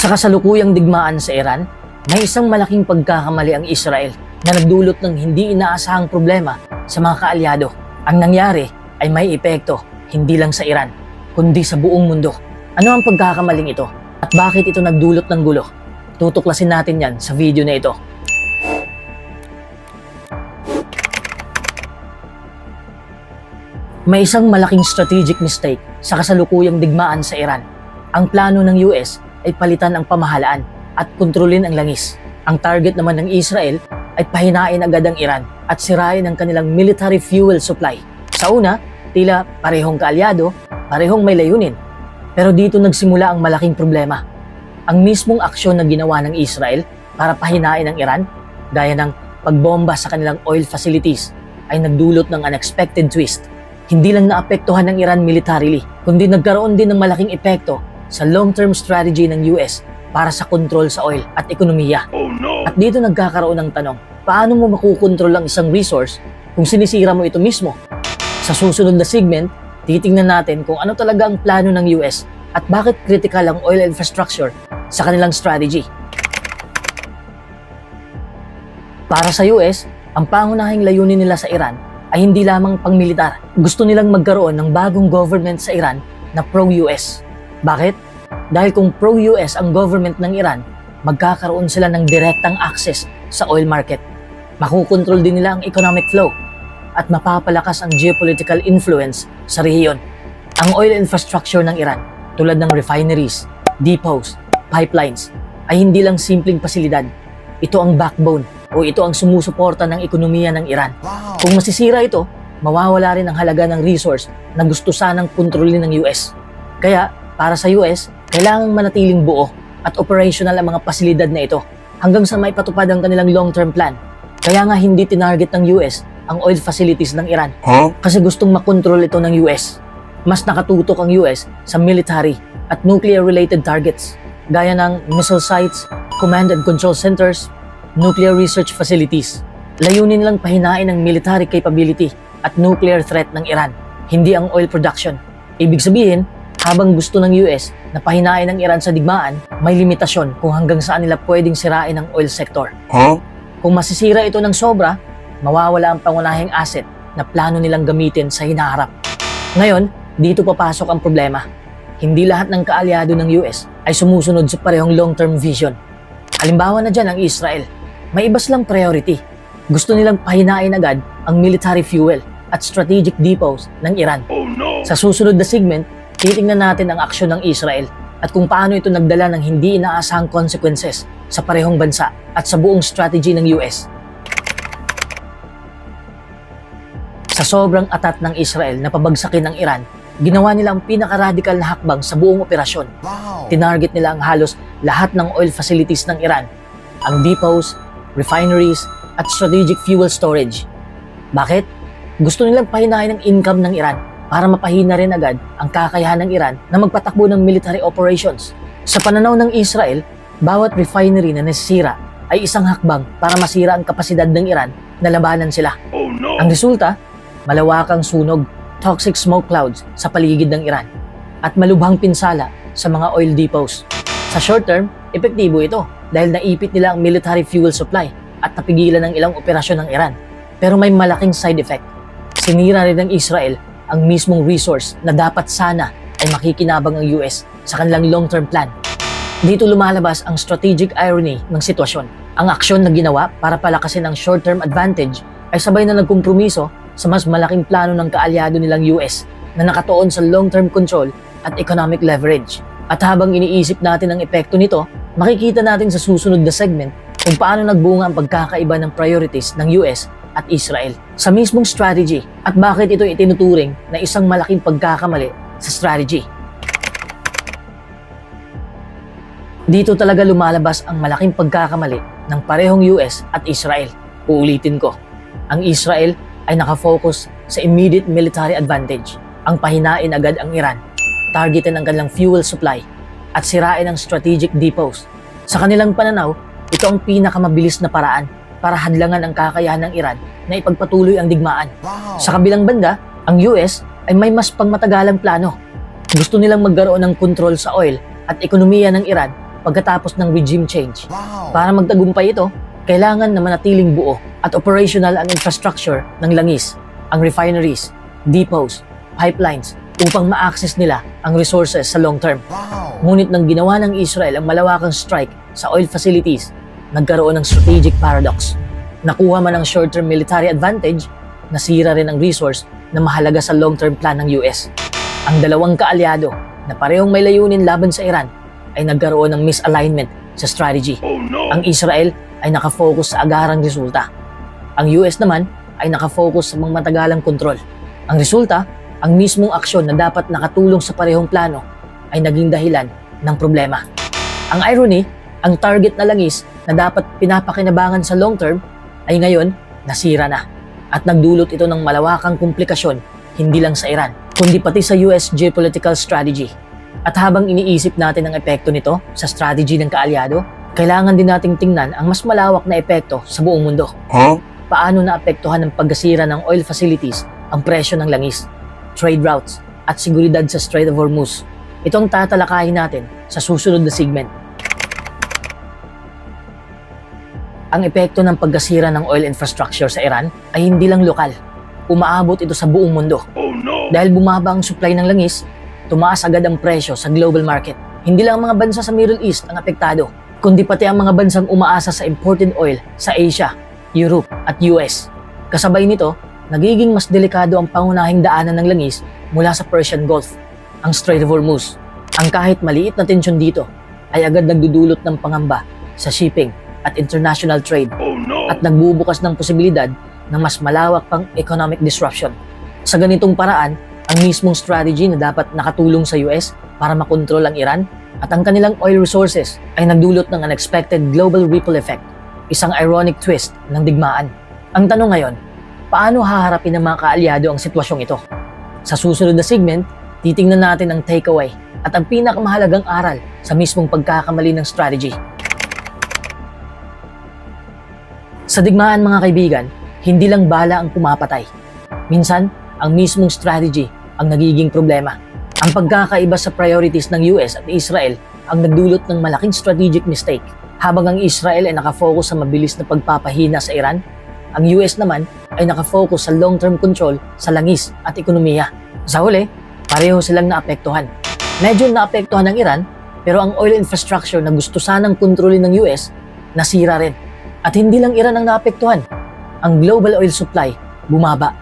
Sa kasalukuyang digmaan sa Iran, may isang malaking pagkakamali ang Israel na nagdulot ng hindi inaasahang problema sa mga kaalyado. Ang nangyari ay may epekto hindi lang sa Iran, kundi sa buong mundo. Ano ang pagkakamaling ito at bakit ito nagdulot ng gulo? Tutuklasin natin yan sa video na ito. May isang malaking strategic mistake sa kasalukuyang digmaan sa Iran. Ang plano ng US ay palitan ang pamahalaan at kontrolin ang langis. Ang target naman ng Israel ay pahinain agad ang Iran at sirain ang kanilang military fuel supply. Sa una, tila parehong kaalyado, parehong may layunin. Pero dito nagsimula ang malaking problema. Ang mismong aksyon na ginawa ng Israel para pahinain ang Iran, gaya ng pagbomba sa kanilang oil facilities, ay nagdulot ng unexpected twist. Hindi lang naapektuhan ng Iran militarily, kundi nagkaroon din ng malaking epekto sa long-term strategy ng US para sa kontrol sa oil at ekonomiya. Oh no! At dito nagkakaroon ng tanong, paano mo makukontrol ang isang resource kung sinisira mo ito mismo? Sa susunod na segment, titingnan natin kung ano talaga ang plano ng US at bakit critical ang oil infrastructure sa kanilang strategy. Para sa US, ang pangunahing layunin nila sa Iran ay hindi lamang pangmilitar. Gusto nilang magkaroon ng bagong government sa Iran na pro-US. Bakit? Dahil kung pro-US ang government ng Iran, magkakaroon sila ng direktang access sa oil market. Makukontrol din nila ang economic flow at mapapalakas ang geopolitical influence sa rehiyon. Ang oil infrastructure ng Iran, tulad ng refineries, depots, pipelines, ay hindi lang simpleng pasilidad. Ito ang backbone o ito ang sumusuporta ng ekonomiya ng Iran. Wow! Kung masisira ito, mawawala rin ang halaga ng resource na gusto sanang kontrolin ng US. Kaya, para sa US, kailangang manatiling buo at operational ang mga pasilidad na ito hanggang sa maipatupad ang kanilang long-term plan. Kaya nga hindi tinarget ng US ang oil facilities ng Iran kasi gustong makontrol ito ng US. Mas nakatutok ang US sa military at nuclear-related targets gaya ng missile sites, command and control centers, nuclear research facilities. Layunin nilang pahinain ang military capability at nuclear threat ng Iran, hindi ang oil production. Ibig sabihin, habang gusto ng US na pahinain ang Iran sa digmaan, may limitasyon kung hanggang saan nila pwedeng sirain ang oil sector. Kung masisira ito ng sobra, mawawala ang pangunahing asset na plano nilang gamitin sa hinaharap. Ngayon, dito papasok ang problema. Hindi lahat ng kaalyado ng US ay sumusunod sa parehong long-term vision. Halimbawa na dyan ang Israel. May ibas lang priority. Gusto nilang pahinain agad ang military fuel at strategic depots ng Iran. Oh no! Sa susunod na segment, titingnan natin ang aksyon ng Israel at kung paano ito nagdala ng hindi inaasahang consequences sa parehong bansa at sa buong strategy ng US. Sa sobrang atat ng Israel na pabagsakin ng Iran, ginawa nila ang pinaka-radical na hakbang sa buong operasyon. Wow! Tinarget nila ang halos lahat ng oil facilities ng Iran, ang depots, refineries, at strategic fuel storage. Bakit? Gusto nilang pahinain ang income ng Iran para mapahina rin agad ang kakayahan ng Iran na magpatakbo ng military operations. Sa pananaw ng Israel, bawat refinery na nasisira ay isang hakbang para masira ang kapasidad ng Iran na labanan sila. Oh no! Ang resulta, malawakang sunog, toxic smoke clouds sa paligid ng Iran, at malubhang pinsala sa mga oil depots. Sa short term, epektibo ito dahil naipit nila ang military fuel supply at napigilan ang ilang operasyon ng Iran. Pero may malaking side effect. Sinira rin ng Israel ang mismong resource na dapat sana ay makikinabang ang US sa kanilang long-term plan. Dito lumalabas ang strategic irony ng sitwasyon. Ang aksyon na ginawa para palakasin ang short-term advantage ay sabay na nagkompromiso sa mas malaking plano ng kaalyado nilang US na nakatuon sa long-term control at economic leverage. At habang iniisip natin ang epekto nito, makikita natin sa susunod na segment kung paano nagbunga ang pagkakaiba ng priorities ng US at Israel sa mismong strategy at bakit ito itinuturing na isang malaking pagkakamali sa strategy. Dito talaga lumalabas ang malaking pagkakamali ng parehong US at Israel. Uulitin ko, ang Israel ay nakafocus sa immediate military advantage, ang pahinain agad ang Iran, targetin ang kanilang fuel supply, at sirain ang strategic depots. Sa kanilang pananaw, ito ang pinakamabilis na paraan para hadlangan ang kakayahan ng Iran na ipagpatuloy ang digmaan. Wow! Sa kabilang banda, ang US ay may mas pangmatagalang plano. Gusto nilang magkaroon ng kontrol sa oil at ekonomiya ng Iran pagkatapos ng regime change. Para magtagumpay ito, kailangan na manatiling buo at operational ang infrastructure ng langis, ang refineries, depots, pipelines upang ma-access nila ang resources sa long term. Ngunit nang ginawa ng Israel ang malawakang strike sa oil facilities, nagkaroon ng strategic paradox. Nakuha man ang short-term military advantage, nasira rin ang resource na mahalaga sa long-term plan ng US. Ang dalawang kaalyado na parehong may layunin laban sa Iran ay nagkaroon ng misalignment sa strategy. Ang Israel ay nakafocus sa agarang resulta. Ang US naman ay nakafocus sa mga matagalang kontrol. Ang resulta, ang mismong aksyon na dapat nakatulong sa parehong plano ay naging dahilan ng problema. Ang irony, ang target na langis na dapat pinapakinabangan sa long term ay ngayon nasira na at nagdulot ito ng malawakang komplikasyon hindi lang sa Iran kundi pati sa US geopolitical strategy. At habang iniisip natin ang epekto nito sa strategy ng kaalyado, kailangan din nating tingnan ang mas malawak na epekto sa buong mundo. Paano naapektuhan ng pagkasira ng oil facilities ang presyo ng langis, trade routes, at seguridad sa Strait of Hormuz? Ito ang tatalakayin natin sa susunod na segment. Ang epekto ng pagkasira ng oil infrastructure sa Iran ay hindi lang lokal. Umaabot ito sa buong mundo. Dahil bumaba ang supply ng langis, tumaas agad ang presyo sa global market. Hindi lang ang mga bansa sa Middle East ang apektado, kundi pati ang mga bansang umaasa sa imported oil sa Asia, Europe at US. Kasabay nito, nagiging mas delikado ang pangunahing daanan ng langis mula sa Persian Gulf, ang Strait of Hormuz. Ang kahit maliit na tensyon dito ay agad nagdudulot ng pangamba sa shipping at international trade at nagbubukas ng posibilidad ng mas malawak pang economic disruption. Sa ganitong paraan, ang mismong strategy na dapat nakatulong sa US para makontrol ang Iran at ang kanilang oil resources ay nagdulot ng unexpected global ripple effect, isang ironic twist ng digmaan. Ang tanong ngayon, paano haharapin ng mga kaalyado ang sitwasyong ito? Sa susunod na segment, titingnan natin ang takeaway at ang pinakamahalagang aral sa mismong pagkakamali ng strategy. Sa digmaan mga kaibigan, hindi lang bala ang pumapatay. Minsan, ang mismong strategy ang nagiging problema. Ang pagkakaiba sa priorities ng US at Israel ang nagdulot ng malaking strategic mistake. Habang ang Israel ay nakafocus sa mabilis na pagpapahina sa Iran, ang US naman ay nakafocus sa long-term control sa langis at ekonomiya. Sa huli, pareho silang naapektuhan. Medyo naapektuhan ng Iran, pero ang oil infrastructure na gusto sanang kontrolin ng US, nasira rin. At hindi lang Iran ang naapektuhan. Ang global oil supply bumaba.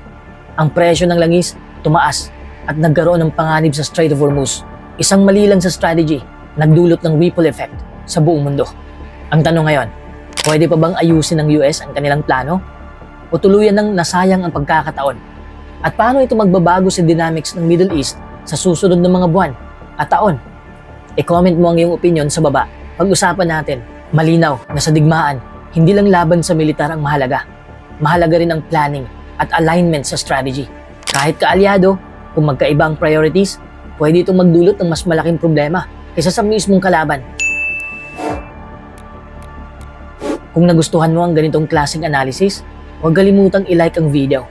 Ang presyo ng langis tumaas at nagkaroon ng panganib sa Strait of Hormuz. Isang mali lang sa strategy, nagdulot ng ripple effect sa buong mundo. Ang tanong ngayon, pwede pa bang ayusin ng US ang kanilang plano? O tuluyan ng nasayang ang pagkakataon? At paano ito magbabago sa dynamics ng Middle East sa susunod na mga buwan at taon? I-comment mo ang iyong opinion sa baba. Pag-usapan natin, malinaw na sa digmaan, hindi lang laban sa militar ang mahalaga. Mahalaga rin ang planning at alignment sa strategy. Kahit kaalyado, kung magkaiba ang priorities, pwede itong magdulot ng mas malaking problema kaysa sa mismong kalaban. Kung nagustuhan mo ang ganitong klaseng analysis, huwag kalimutang i-like ang video.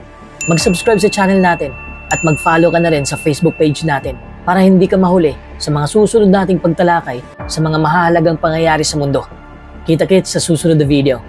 Mag-subscribe sa channel natin at mag-follow ka na rin sa Facebook page natin para hindi ka mahuli sa mga susunod nating pagtalakay sa mga mahalagang pangyayari sa mundo. Kita-kits sa susunod na video.